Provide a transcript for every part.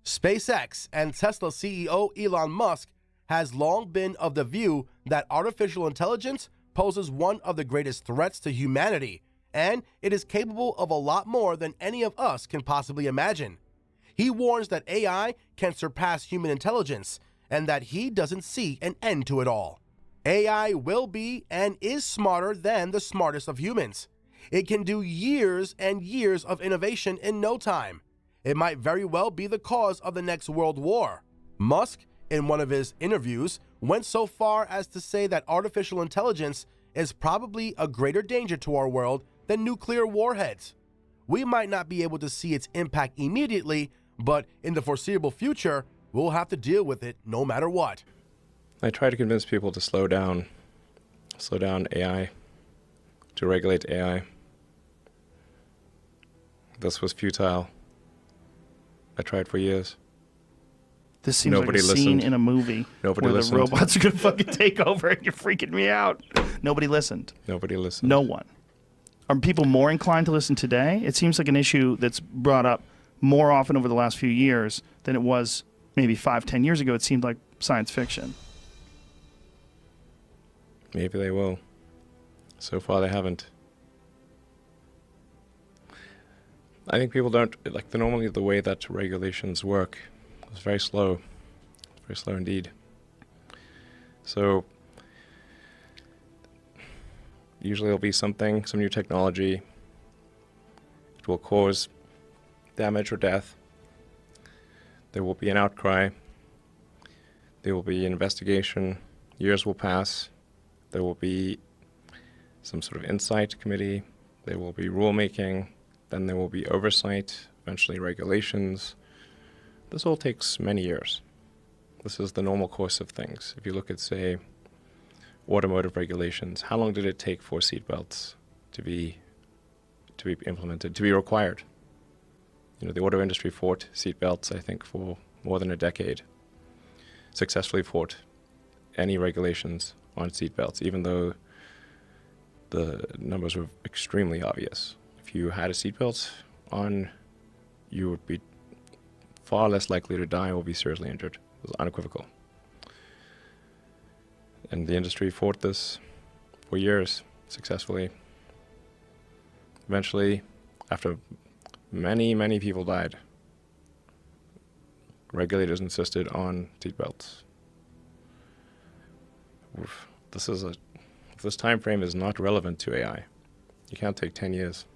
SpaceX and Tesla CEO Elon Musk has long been of the view that artificial intelligence poses one of the greatest threats to humanity, and it is capable of a lot more than any of us can possibly imagine. He warns that AI can surpass human intelligence and that he doesn't see an end to it all. AI will be and is smarter than the smartest of humans. It can do years and years of innovation in no time. It might very well be the cause of the next world war. Musk, in one of his interviews, went so far as to say that artificial intelligence is probably a greater danger to our world than nuclear warheads. We might not be able to see its impact immediately, but in the foreseeable future, we'll have to deal with it no matter what. I try to convince people to slow down AI, to regulate AI. This was futile. I tried for years. This seems Nobody like a scene listened. in a movie Nobody where listened. the robots are going to fucking take over and you're freaking me out. Nobody listened. Nobody listened. No one. Are people more inclined to listen today? It seems like an issue that's brought up more often over the last few years than it was maybe 5-10 years ago. It seemed like science fiction. Maybe they will. So far they haven't. I think people don't, like, normally the way that regulations work is very slow. Very slow indeed. So usually there'll be some new technology. It will cause damage or death. There will be an outcry. There will be an investigation. Years will pass. There will be some sort of insight committee. There will be rulemaking. Then there will be oversight, eventually regulations. This all takes many years. This is the normal course of things. If you look at, say, automotive regulations, how long did it take for seatbelts to be implemented, to be required? You know, the auto industry fought seatbelts, I think, for more than a decade. Successfully fought any regulations on seatbelts, even though the numbers were extremely obvious. If you had a seatbelt on, you would be far less likely to die or be seriously injured. It was unequivocal. And the industry fought this for years, successfully. Eventually, after many, many people died, regulators insisted on seatbelts. This time frame is not relevant to AI. You can't take 10 years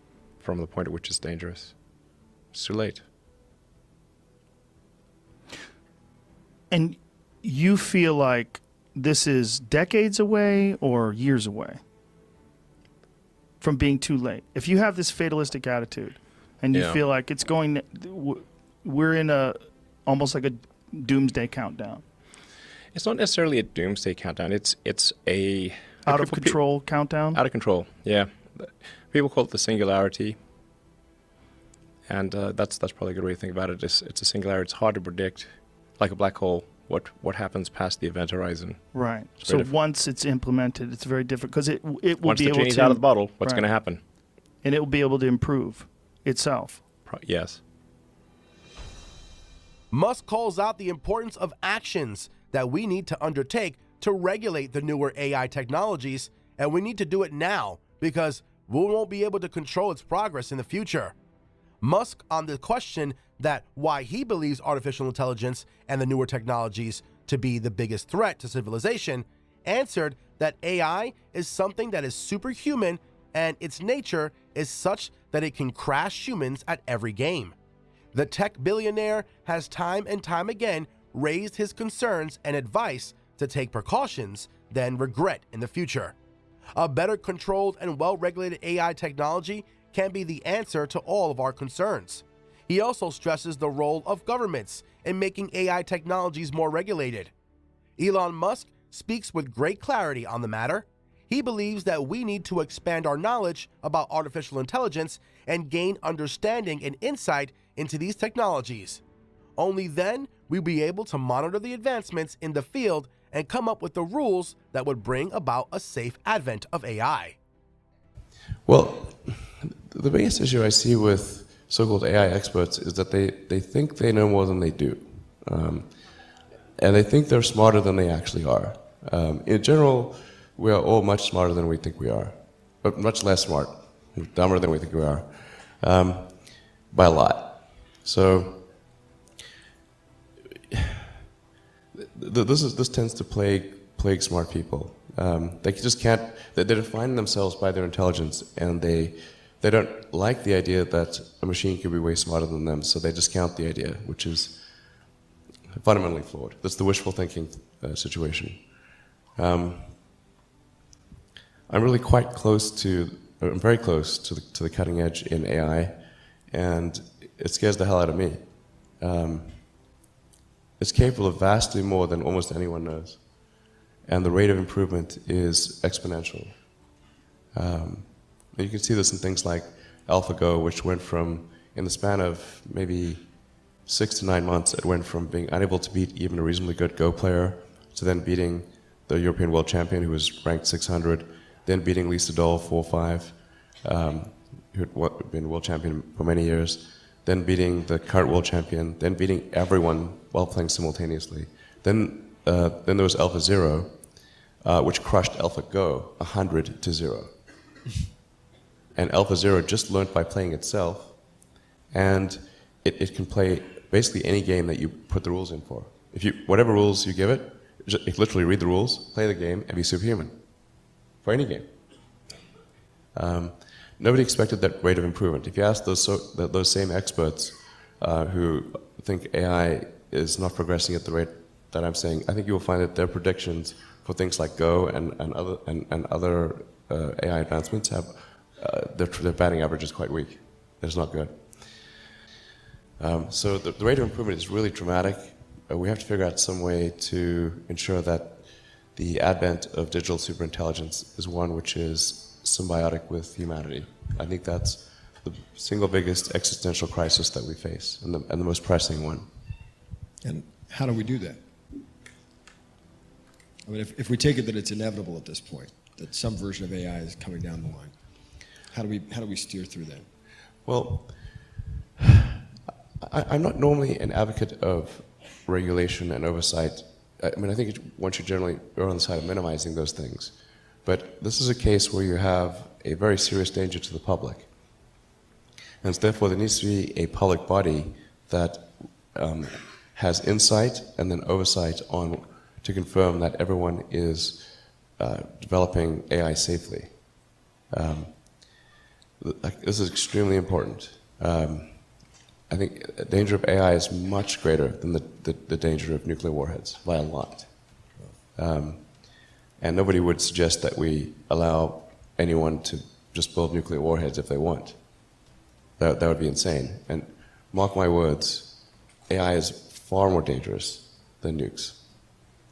from the point at which it's dangerous. It's too late. And you feel like this is decades away or years away from being too late? If you have this fatalistic attitude and you feel like it's going, we're in almost like a doomsday countdown. It's not necessarily a doomsday countdown. It's a out of control countdown. Out of control, yeah. People call it the singularity, and that's probably a good way to think about it. It's a singularity. It's hard to predict, like a black hole. What happens past the event horizon? Right. So once it's implemented, it's very different because it will once be able to. Once the genie's out of the bottle, what's going to happen? And it will be able to improve itself. Yes. Musk calls out the importance of actions that we need to undertake to regulate the newer AI technologies, and we need to do it now because we won't be able to control its progress in the future. Musk, on the question that why he believes artificial intelligence and the newer technologies to be the biggest threat to civilization, answered that AI is something that is superhuman and its nature is such that it can crash humans at every game. The tech billionaire has time and time again raised his concerns and advice to take precautions, then regret in the future. A better controlled and well-regulated AI technology can be the answer to all of our concerns. He also stresses the role of governments in making AI technologies more regulated. Elon Musk speaks with great clarity on the matter. He believes that we need to expand our knowledge about artificial intelligence and gain understanding and insight into these technologies. Only then we'll be able to monitor the advancements in the field and come up with the rules that would bring about a safe advent of AI. Well, the biggest issue I see with so-called AI experts is that they think they know more than they do. And they think they're smarter than they actually are. In general, we are all much smarter than we think we are, but much less smart, dumber than we think we are, by a lot. So this tends to plague smart people. They just can't. They define themselves by their intelligence, and they don't like the idea that a machine could be way smarter than them. So they discount the idea, which is fundamentally flawed. That's the wishful thinking situation. I'm really quite close to. I'm very close to the cutting edge in AI, and it scares the hell out of me. It's capable of vastly more than almost anyone knows, and the rate of improvement is exponential. You can see this in things like AlphaGo, which went from, in the span of maybe 6 to 9 months, it went from being unable to beat even a reasonably good Go player to then beating the European world champion, who was ranked 600, then beating Lee Sedol 4-5, who had been world champion for many years, then beating the current world champion, then beating everyone while playing simultaneously. Then there was AlphaZero, which crushed AlphaGo 100-0. And AlphaZero just learned by playing itself, and it can play basically any game that you put the rules in for. Whatever rules you give it, it literally read the rules, play the game, and be superhuman. For any game. Nobody expected that rate of improvement. If you ask those same experts who think AI is not progressing at the rate that I'm saying, I think you will find that their predictions for things like Go and other AI advancements have their batting average is quite weak. It's not good. So the rate of improvement is really dramatic. We have to figure out some way to ensure that the advent of digital superintelligence is one which is symbiotic with humanity. I think that's the single biggest existential crisis that we face, and the most pressing one. And how do we do that? I mean, if we take it that it's inevitable at this point, that some version of AI is coming down the line, how do we steer through that? Well, I'm not normally an advocate of regulation and oversight. I mean, I think one should generally err on the side of minimizing those things. But this is a case where you have a very serious danger to the public. And so therefore, there needs to be a public body that has insight and then oversight to confirm that everyone is developing AI safely. This is extremely important. I think the danger of AI is much greater than the danger of nuclear warheads by a lot. And nobody would suggest that we allow anyone to just build nuclear warheads if they want. That would be insane. And mark my words, AI is far more dangerous than nukes.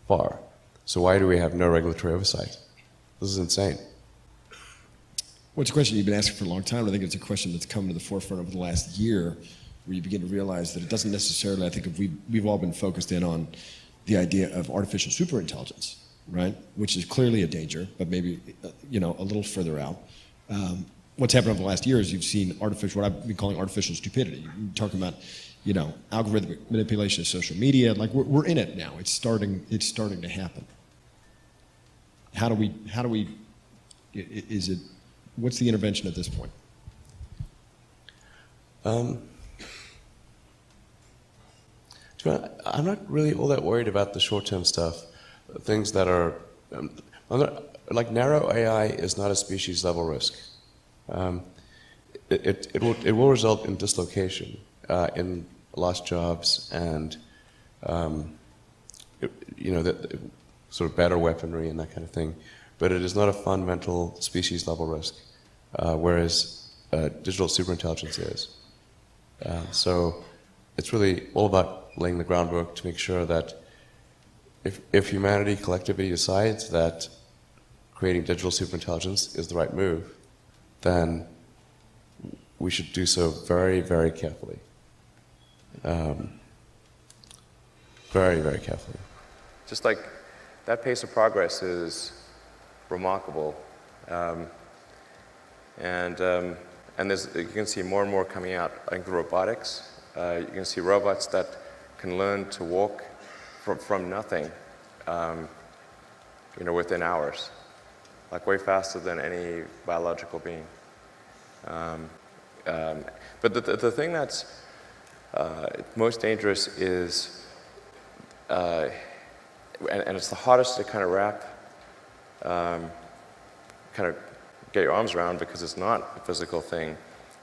Far. So why do we have no regulatory oversight? This is insane. Well, it's a question you've been asking for a long time. I think it's a question that's come to the forefront over the last year, where you begin to realize that it doesn't necessarily, I think we've all been focused in on the idea of artificial superintelligence, right? Which is clearly a danger, but maybe a little further out. What's happened over the last year is you've seen what I've been calling artificial stupidity. You're talking about, algorithmic manipulation of social media. Like we're in it now. It's starting to happen. How do we? What's the intervention at this point? I'm not really all that worried about the short-term stuff. Things that are, like narrow AI is not a species-level risk. It will result in dislocation, in lost jobs, and sort of better weaponry and that kind of thing. But it is not a fundamental species-level risk, whereas digital superintelligence is. So it's really all about laying the groundwork to make sure that if humanity collectively decides that creating digital superintelligence is the right move, then we should do so very, very carefully. Very, very carefully. Just like that pace of progress is remarkable. And And you can see more and more coming out in robotics. You can see robots that can learn to walk from nothing, within hours, like way faster than any biological being. But the thing that's most dangerous is, and it's the hardest to kind of wrap, kind of get your arms around because it's not a physical thing,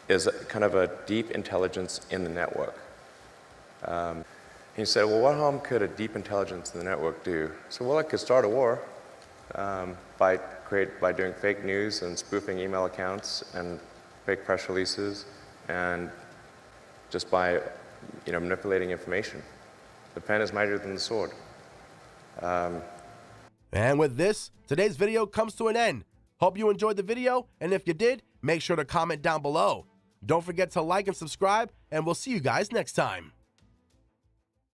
is kind of a deep intelligence in the network. And you say, well, what harm could a deep intelligence in the network do? So, well, it could start a war by doing fake news and spoofing email accounts and fake press releases, and just by manipulating information. The pen is mightier than the sword. And with this, today's video comes to an end. Hope you enjoyed the video, and if you did, make sure to comment down below. Don't forget to like and subscribe, and we'll see you guys next time.